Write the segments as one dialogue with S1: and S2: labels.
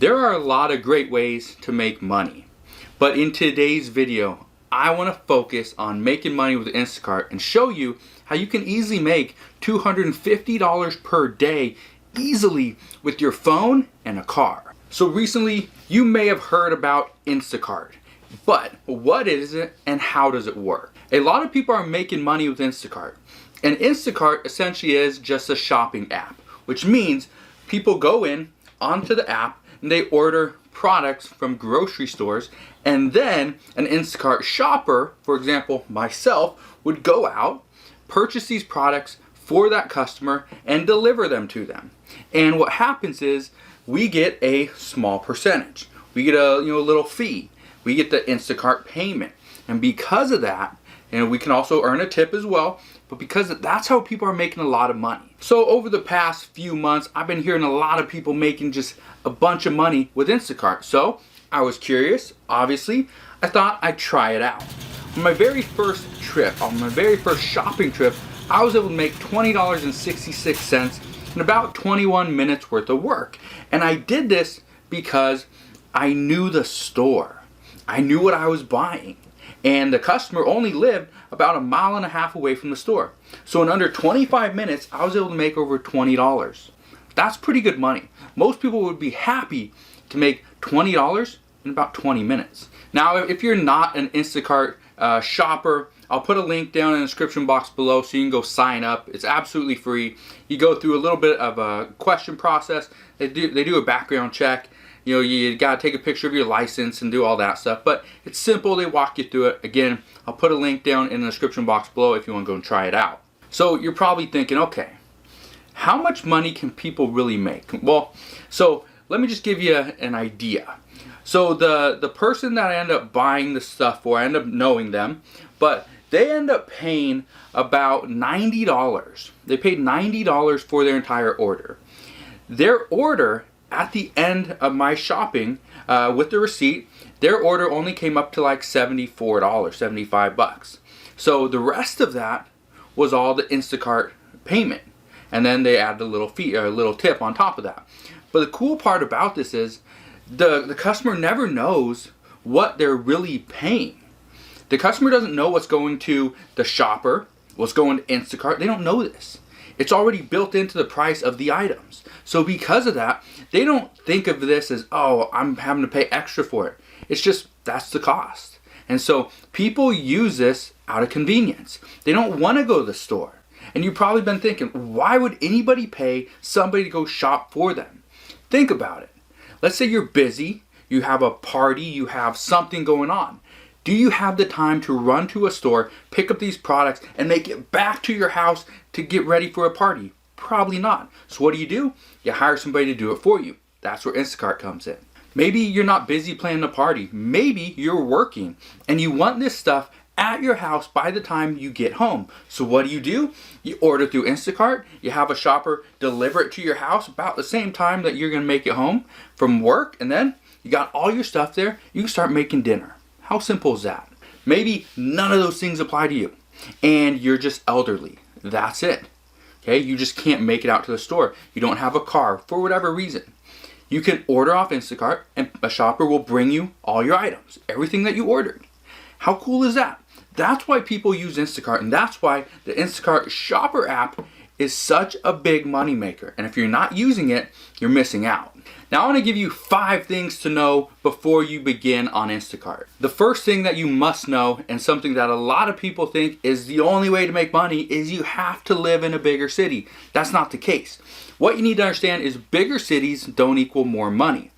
S1: There are a lot of great ways to make money, but in today's video, I want to focus on making money with Instacart and show you how you can easily make $250 per day easily with your phone and a car. So recently, you may have heard about Instacart, but what is it and how does it work? A lot of people are making money with Instacart, and Instacart essentially is just a shopping app, which means people go in onto the app and they order products from grocery stores, and then an Instacart shopper, for example myself, would go out, purchase these products for that customer and deliver them to them. And what happens is we get a small percentage. We get a little fee. We get the Instacart payment. And because of that, we can also earn a tip as well, but because that's how people are making a lot of money. So over the past few months, I've been hearing a lot of people making just a bunch of money with Instacart. So I was curious, obviously. I thought I'd try it out. On my very first trip, on my very first shopping trip, I was able to make $20.66 in about 21 minutes worth of work. And I did this because I knew the store. I knew what I was buying. And the customer only lived about 1.5 miles away from the store. So in under 25 minutes, I was able to make over $20. That's pretty good money. Most people would be happy to make $20 in about 20 minutes. Now, if you're not an Instacart shopper, I'll put a link down in the description box below so you can go sign up. It's absolutely free. You go through a little bit of a question process. They do a background check. You gotta take a picture of your license and do all that stuff, but it's simple. They walk you through it. Again, I'll put a link down in the description box below if you want to go and try it out. So you're probably thinking, okay, how much money can people really make? Well, so let me just give you an idea. So the person that I end up buying the stuff for, I end up knowing them, but they end up paying about $90. They paid $90 for their entire order. Their order at the end of my shopping with the receipt, their order only came up to like $74, $75. So the rest of that was all the Instacart payment. And then they add a little fee, a little tip on top of that. But the cool part about this is the customer never knows what they're really paying. The customer doesn't know what's going to the shopper, what's going to Instacart. They don't know this. It's already built into the price of the items. So because of that, they don't think of this as, oh, I'm having to pay extra for it. It's just, that's the cost. And so people use this out of convenience. They don't want to go to the store. And you've probably been thinking, why would anybody pay somebody to go shop for them? Think about it. Let's say you're busy, you have a party, you have something going on. Do you have the time to run to a store, pick up these products, and make it back to your house to get ready for a party? Probably not. So what do? You hire somebody to do it for you. That's where Instacart comes in. Maybe you're not busy planning a party. Maybe you're working and you want this stuff at your house by the time you get home. So what do? You order through Instacart. You have a shopper deliver it to your house about the same time that you're going to make it home from work. And then you got all your stuff there. You can start making dinner. How simple is that? Maybe none of those things apply to you and you're just elderly. That's it. Okay, you just can't make it out to the store. You don't have a car for whatever reason. You can order off Instacart and a shopper will bring you all your items, everything that you ordered. How cool is that? That's why people use Instacart, and that's why the Instacart shopper app is such a big money maker. And if you're not using it, you're missing out. Now I want to give you 5 things to know before you begin on Instacart. The first thing that you must know, and something that a lot of people think is the only way to make money, is you have to live in a bigger city. That's not the case. What you need to understand is bigger cities don't equal more money.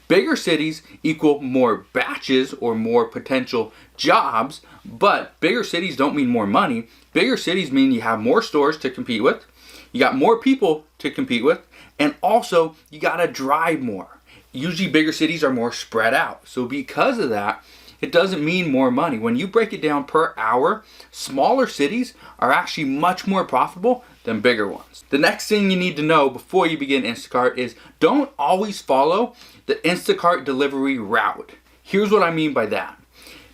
S1: Bigger cities equal more batches or more potential jobs, but bigger cities don't mean more money. Bigger cities mean you have more stores to compete with, you got more people to compete with, and also you gotta drive more. Usually bigger cities are more spread out. So because of that, it doesn't mean more money. When you break it down per hour, smaller cities are actually much more profitable than bigger ones. The next thing you need to know before you begin Instacart is don't always follow the Instacart delivery route. Here's what I mean by that.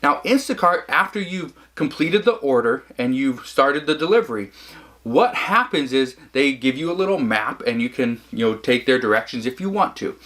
S1: Now Instacart, after you've completed the order and you've started the delivery, what happens is they give you a little map and you can take their directions if you want to.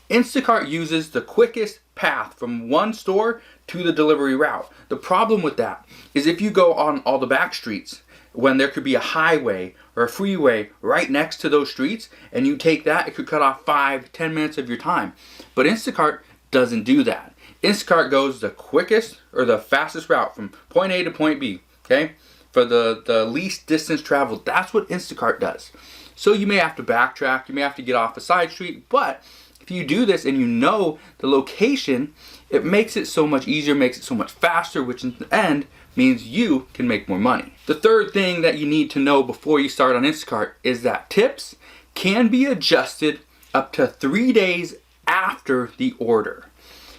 S1: Instacart uses the quickest path from one store to the delivery route. The problem with that is if you go on all the back streets, when there could be a highway or a freeway right next to those streets, and you take that, it could cut off 5-10 minutes of your time. But Instacart doesn't do that. Instacart goes the quickest or the fastest route from point A to point B, okay? For the least distance traveled. That's what Instacart does. So you may have to backtrack, you may have to get off a side street, but if you do this and you know the location, it makes it so much easier, makes it so much faster, which in the end means you can make more money. The third thing that you need to know before you start on Instacart is that tips can be adjusted up to 3 days after the order.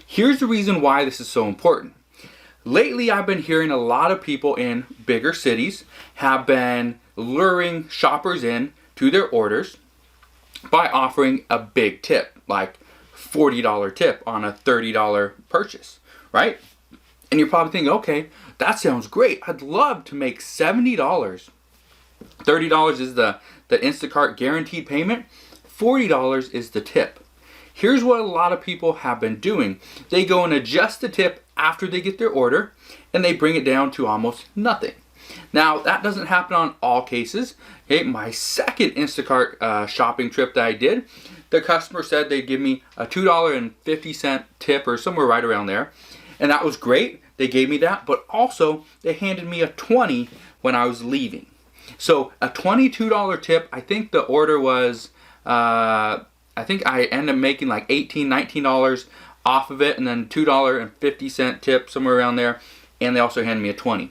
S1: Here's the reason why this is so important. Lately, I've been hearing a lot of people in bigger cities have been luring shoppers in to their orders by offering a big tip, like $40 tip on a $30 purchase, right? And you're probably thinking, okay, that sounds great. I'd love to make $70. $30 is the Instacart guaranteed payment. $40 is the tip. Here's what a lot of people have been doing. They go and adjust the tip after they get their order, and they bring it down to almost nothing. Now, that doesn't happen on all cases. Okay, my second Instacart shopping trip that I did, the customer said they'd give me a $2.50 tip or somewhere right around there. And that was great. They gave me that, but also they handed me a $20 when I was leaving. So a $22 tip, I think the order was, I think I ended up making like $18, $19 off of it, and then $2.50 tip somewhere around there. And they also handed me a $20.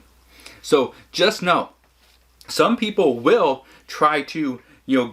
S1: So just know, some people will try to,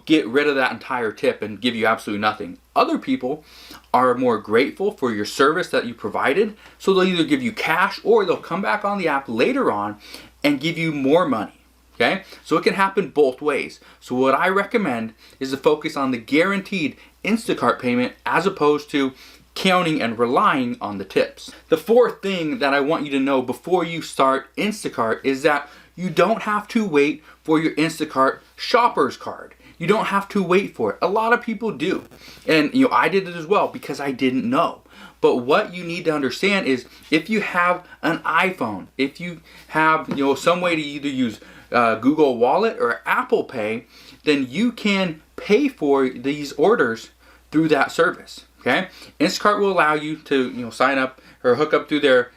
S1: get rid of that entire tip and give you absolutely nothing. Other people are more grateful for your service that you provided, so they'll either give you cash or they'll come back on the app later on and give you more money. Okay? So it can happen both ways. So what I recommend is to focus on the guaranteed Instacart payment as opposed to counting and relying on the tips. The fourth thing that I want you to know before you start Instacart is that you don't have to wait for your Instacart shopper's card. You don't have to wait for it. A lot of people do. And I did it as well because I didn't know. But what you need to understand is if you have an iPhone, if you have some way to either use Google Wallet or Apple Pay, then you can pay for these orders through that service. Okay, Instacart will allow you to sign up or hook up through their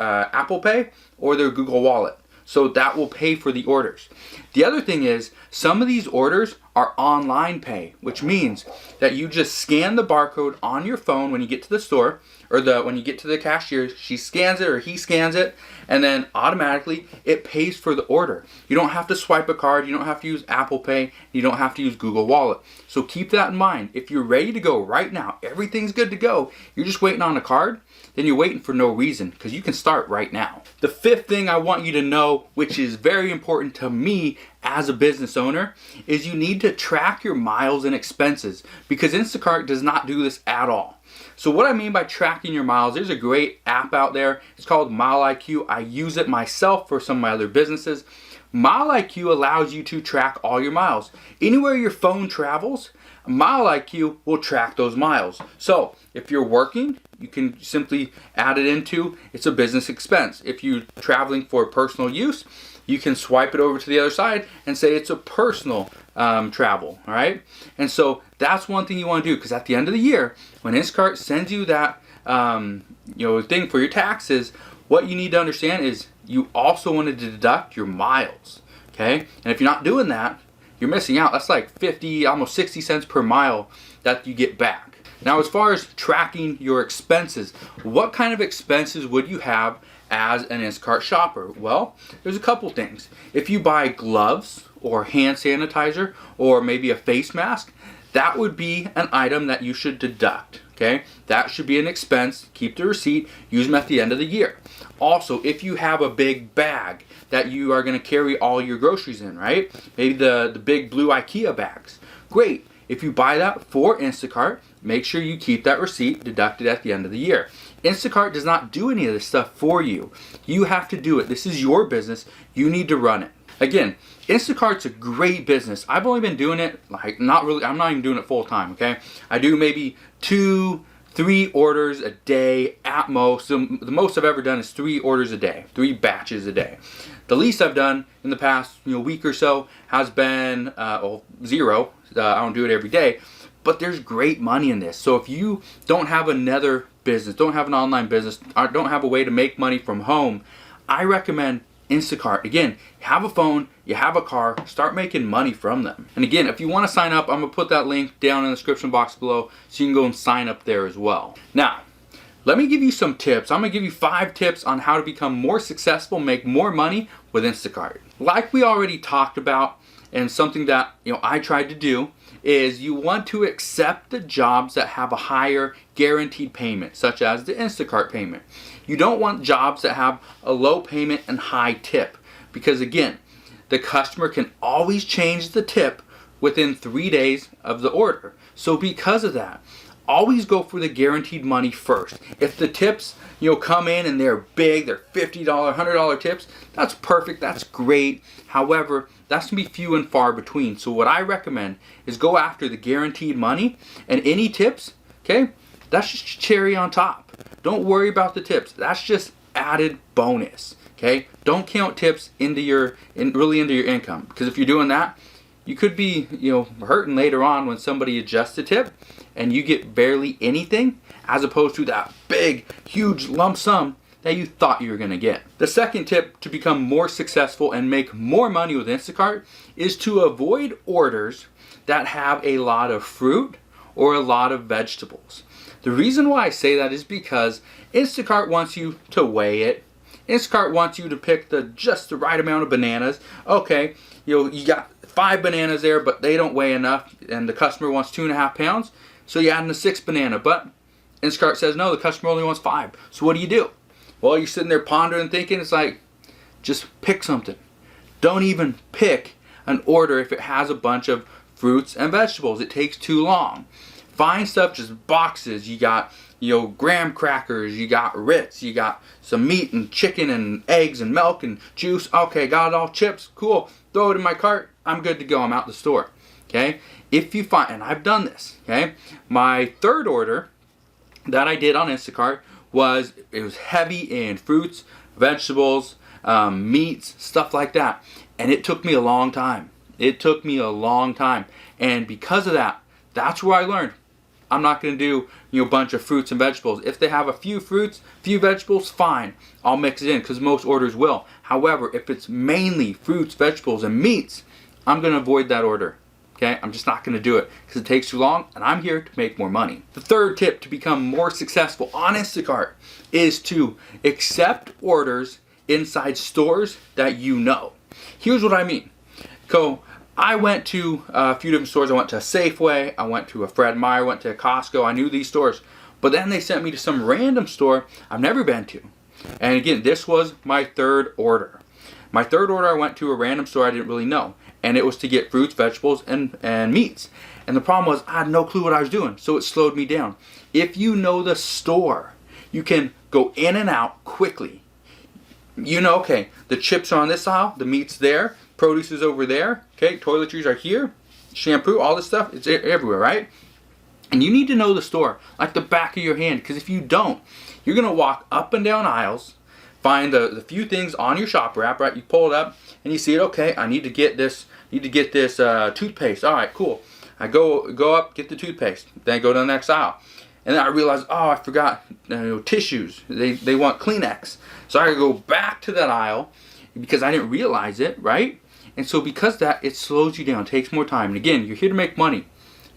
S1: Apple Pay or their Google Wallet. So that will pay for the orders. The other thing is some of these orders are online pay, which means that you just scan the barcode on your phone when you get to the store, or when you get to the cashier, she scans it or he scans it, and then automatically it pays for the order. You don't have to swipe a card, you don't have to use Apple Pay, you don't have to use Google Wallet. So keep that in mind. If you're ready to go right now, everything's good to go, you're just waiting on a card, then you're waiting for no reason because you can start right now. The fifth thing I want you to know, which is very important to me as a business owner, is you need to track your miles and expenses because Instacart does not do this at all. So what I mean by tracking your miles, there's a great app out there. It's called Mile IQ. I use it myself for some of my other businesses. Mile IQ allows you to track all your miles. Anywhere your phone travels, Mile IQ will track those miles. So if you're working, you can simply add it into, it's a business expense. If you're traveling for personal use, you can swipe it over to the other side and say it's a personal travel, all right? And so that's one thing you want to do, because at the end of the year, when Instacart sends you that thing for your taxes, what you need to understand is you also want to deduct your miles, okay? And if you're not doing that, you're missing out. That's like 50, almost 60 cents per mile that you get back. Now, as far as tracking your expenses, what kind of expenses would you have as an Instacart shopper? Well, there's a couple things. If you buy gloves or hand sanitizer or maybe a face mask, that would be an item that you should deduct, okay? That should be an expense. Keep the receipt, use them at the end of the year. Also, if you have a big bag that you are going to carry all your groceries in, right? Maybe the big blue IKEA bags. Great. If you buy that for Instacart, make sure you keep that receipt deducted at the end of the year. Instacart does not do any of this stuff for you. You have to do it. This is your business. You need to run it. Again, Instacart's a great business. I've only been doing it I'm not even doing it full time, okay? I do maybe 2 3 orders a day at most. The most I've ever done is 3 orders a day, 3 batches a day. The least I've done in the past week or so has been 0. I don't do it every day, but there's great money in this. So if you don't have another business, don't have an online business, or don't have a way to make money from home, I recommend Instacart. Again, you have a phone, you have a car, start making money from them. And again, if you want to sign up, I'm going to put that link down in the description box below so you can go and sign up there as well. Now, let me give you some tips. I'm going to give you 5 tips on how to become more successful, make more money with Instacart. Like we already talked about, and something that I tried to do, is you want to accept the jobs that have a higher guaranteed payment, such as the Instacart payment. You don't want jobs that have a low payment and high tip, because again, the customer can always change the tip within 3 days of the order. So because of that, always go for the guaranteed money first. If the tips come in and they're big, they're $50, $100 tips, that's perfect, that's great. However, that's going to be few and far between. So what I recommend is go after the guaranteed money, and any tips, okay, that's just cherry on top. Don't worry about the tips. That's just added bonus, okay? Don't count tips into your income, because if you're doing that, you could be hurting later on when somebody adjusts the tip and you get barely anything, as opposed to that big, huge lump sum that you thought you were going to get. The second tip to become more successful and make more money with Instacart is to avoid orders that have a lot of fruit or a lot of vegetables. The reason why I say that is because Instacart wants you to weigh it. Instacart wants you to pick just the right amount of bananas. Okay, you got 5 bananas there, but they don't weigh enough, and the customer wants 2.5 pounds, so you add in a 6th banana. But Instacart says no, the customer only wants 5. So what do? Well, you're sitting there pondering, thinking, it's like, just pick something. Don't even pick an order if it has a bunch of fruits and vegetables. It takes too long. Find stuff, just boxes. You got, graham crackers, you got Ritz, you got some meat and chicken and eggs and milk and juice. Okay, got it all, chips, cool. Throw it in my cart, I'm good to go, I'm out the store. Okay, if you find, and I've done this, okay, my 3rd order that I did on Instacart was heavy in fruits, vegetables, meats, stuff like that. And it took me a long time. And because of that, that's where I learned I'm not going to do a bunch of fruits and vegetables. If they have a few fruits, few vegetables, fine. I'll mix it in, because most orders will. However, if it's mainly fruits, vegetables, and meats, I'm going to avoid that order. Okay, I'm just not going to do it because it takes too long, and I'm here to make more money. The 3rd tip to become more successful on Instacart is to accept orders inside stores that you know. Here's what I mean. So I went to a few different stores. I went to a Safeway, I went to a Fred Meyer, went to a Costco. I knew these stores, but then they sent me to some random store I've never been to. And again, this was my 3rd order. My 3rd order, I went to a random store I didn't really know. And it was to get fruits, vegetables, and meats. And the problem was I had no clue what I was doing, so it slowed me down. If you know the store, you can go in and out quickly. Okay, the chips are on this aisle, the meat's there, produce is over there, okay, toiletries are here, shampoo, all this stuff, it's everywhere, right? And you need to know the store like the back of your hand, because if you don't, you're going to walk up and down aisles, find the few things on your shopper app, right? You pull it up and you see it. Okay, I need to get this toothpaste. All right, cool. I go up, get the toothpaste. Then I go to the next aisle, and then I realize, oh, I forgot tissues. They want Kleenex, so I go back to that aisle because I didn't realize it, right? And so because of that, it slows you down, takes more time. And again, you're here to make money.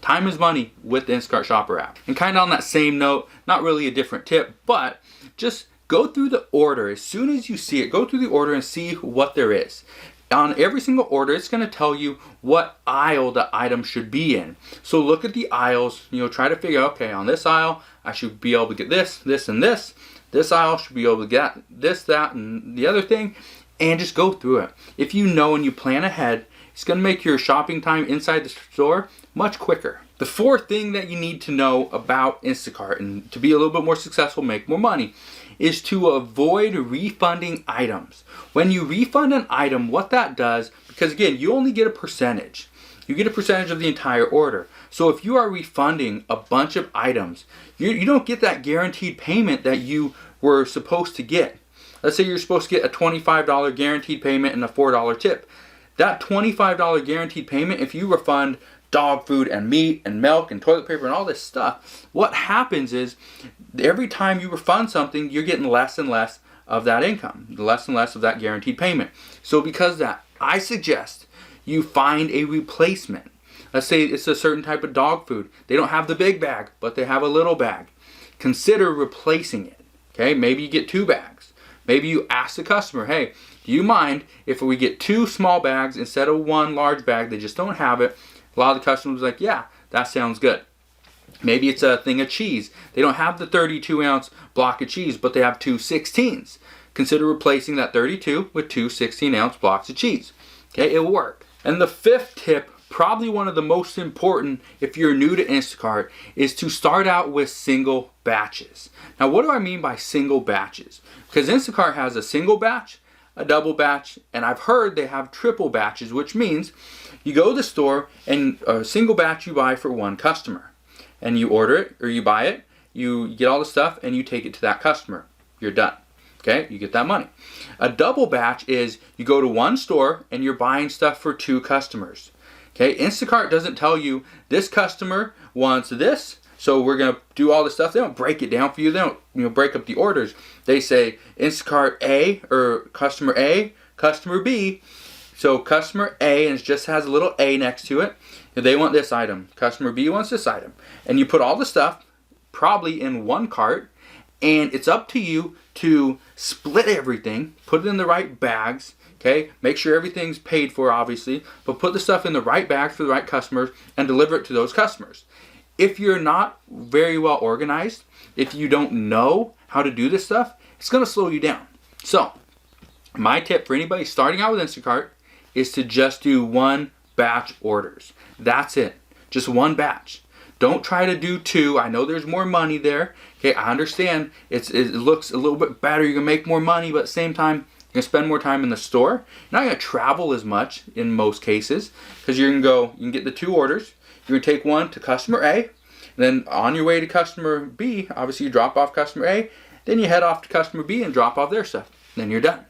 S1: Time is money with the Instacart Shopper app. And kind of on that same note, not really a different tip, but just go through the order. As soon as you see it, go through the order and see what there is. On every single order, it's going to tell you what aisle the item should be in. So look at the aisles, try to figure out, okay, on this aisle, I should be able to get this, this, and this. This aisle should be able to get this, that, and the other thing, and just go through it. If you know and you plan ahead, it's going to make your shopping time inside the store much quicker. The 4th thing that you need to know about Instacart, and to be a little bit more successful, make more money, is to avoid refunding items. When you refund an item, what that does, because again, you only get a percentage. you get a percentage of the entire order. So if you are refunding a bunch of items, you don't get that guaranteed payment that you were supposed to get. Let's say you're supposed to get a $25 guaranteed payment and a $4 tip. That $25 guaranteed payment, if you refund dog food and meat and milk and toilet paper and all this stuff, what happens is every time you refund something, you're getting less and less of that income, less and less of that guaranteed payment. So because of that, I suggest you find a replacement. Let's say it's a certain type of dog food. They don't have the big bag, but they have a little bag. Consider replacing it. Okay, maybe you get 2 bags. Maybe you ask the customer, hey, do you mind if we get 2 small bags instead of 1 large bag? They just don't have it. A lot of the customers are like, yeah, that sounds good. Maybe it's a thing of cheese. They don't have the 32-ounce block of cheese, but they have 2 16s. Consider replacing that 32 with 2 16-ounce blocks of cheese. Okay, it'll work. And the 5th tip, probably one of the most important if you're new to Instacart, is to start out with single batches. Now, what do I mean by single batches? Because Instacart has a single batch, a double batch, and I've heard they have triple batches, which means you go to the store and a single batch you buy for 1 customer. And you order it or you buy it, you get all the stuff and you take it to that customer. You're done. Okay, you get that money. A double batch is you go to 1 store and you're buying stuff for 2 customers. Okay, Instacart doesn't tell you this customer wants this, so we're gonna do all this stuff. They don't break it down for you. They don't break up the orders. They say Instacart A or customer A, customer B. So customer A, and it just has a little A next to it. They want this item. Customer B wants this item. And you put all the stuff probably in 1 cart, and it's up to you to split everything, put it in the right bags, okay? Make sure everything's paid for, obviously, but put the stuff in the right bags for the right customers and deliver it to those customers. If you're not very well organized, if you don't know how to do this stuff, it's gonna slow you down. So, my tip for anybody starting out with Instacart is to just do 1 batch orders. That's it. Just 1 batch. Don't try to do 2. I know there's more money there. Okay, I understand. It looks a little bit better. You're going to make more money, but at the same time, you're going to spend more time in the store. You're not going to travel as much in most cases because you're going to go, you can get the 2 orders. You're going to take 1 to customer A. And then on your way to customer B, obviously you drop off customer A. Then you head off to customer B and drop off their stuff. Then you're done.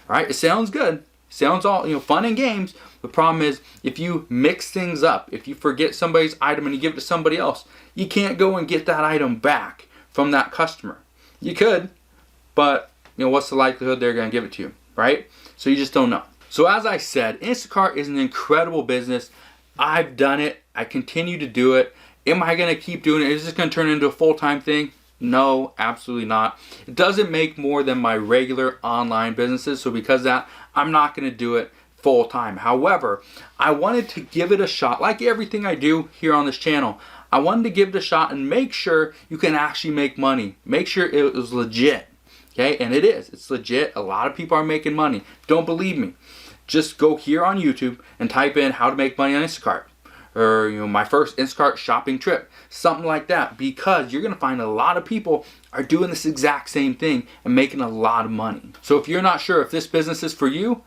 S1: All right, it sounds good. Sounds all fun and games. The problem is if you mix things up, if you forget somebody's item and you give it to somebody else, you can't go and get that item back from that customer. You could, but what's the likelihood they're going to give it to you, right? So you just don't know. So as I said, Instacart is an incredible business. I've done it. I continue to do it. Am I going to keep doing it? Is this going to turn into a full-time thing? No, absolutely not. It doesn't make more than my regular online businesses. So because of that, I'm not going to do it full time. However, I wanted to give it a shot. Like everything I do here on this channel, I wanted to give it a shot and make sure you can actually make money. Make sure it was legit. Okay, and it is. It's legit. A lot of people are making money. Don't believe me? Just go here on YouTube and type in how to make money on Instacart. Or my first Instacart shopping trip, something like that, because you're gonna find a lot of people are doing this exact same thing and making a lot of money. So if you're not sure if this business is for you,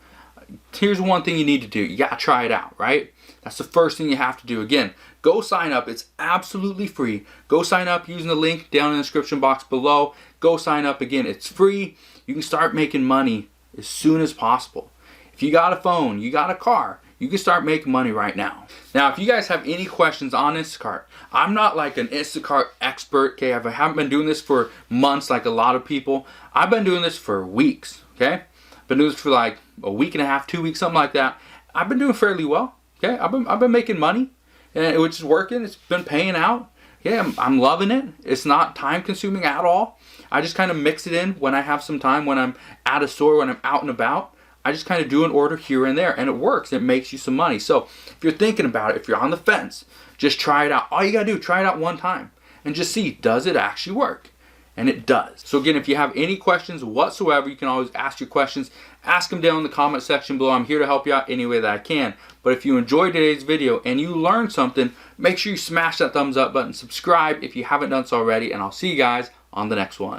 S1: here's one thing you need to do. You gotta try it out, right? That's the first thing you have to do. Again, go sign up. It's absolutely free. Go sign up using the link down in the description box below. Go sign up. Again, it's free. You can start making money as soon as possible. If you got a phone, you got a car, you can start making money right now. Now, if you guys have any questions on Instacart, I'm not like an Instacart expert, okay? I haven't been doing this for months like a lot of people. I've been doing this for weeks, okay? I've been doing this for like a week and a half, 2 weeks, something like that. I've been doing fairly well, okay? I've been making money, and which is working. It's been paying out. Yeah, I'm loving it. It's not time consuming at all. I just kind of mix it in when I have some time, when I'm at a store, when I'm out and about. I just kind of do an order here and there, and it works. It makes you some money. So if you're thinking about it, if you're on the fence, just try it out. All you got to do, try it out one time and just see, does it actually work? And it does. So again, if you have any questions whatsoever, you can always ask your questions. Ask them down in the comment section below. I'm here to help you out any way that I can. But if you enjoyed today's video and you learned something, make sure you smash that thumbs up button, subscribe if you haven't done so already, and I'll see you guys on the next one.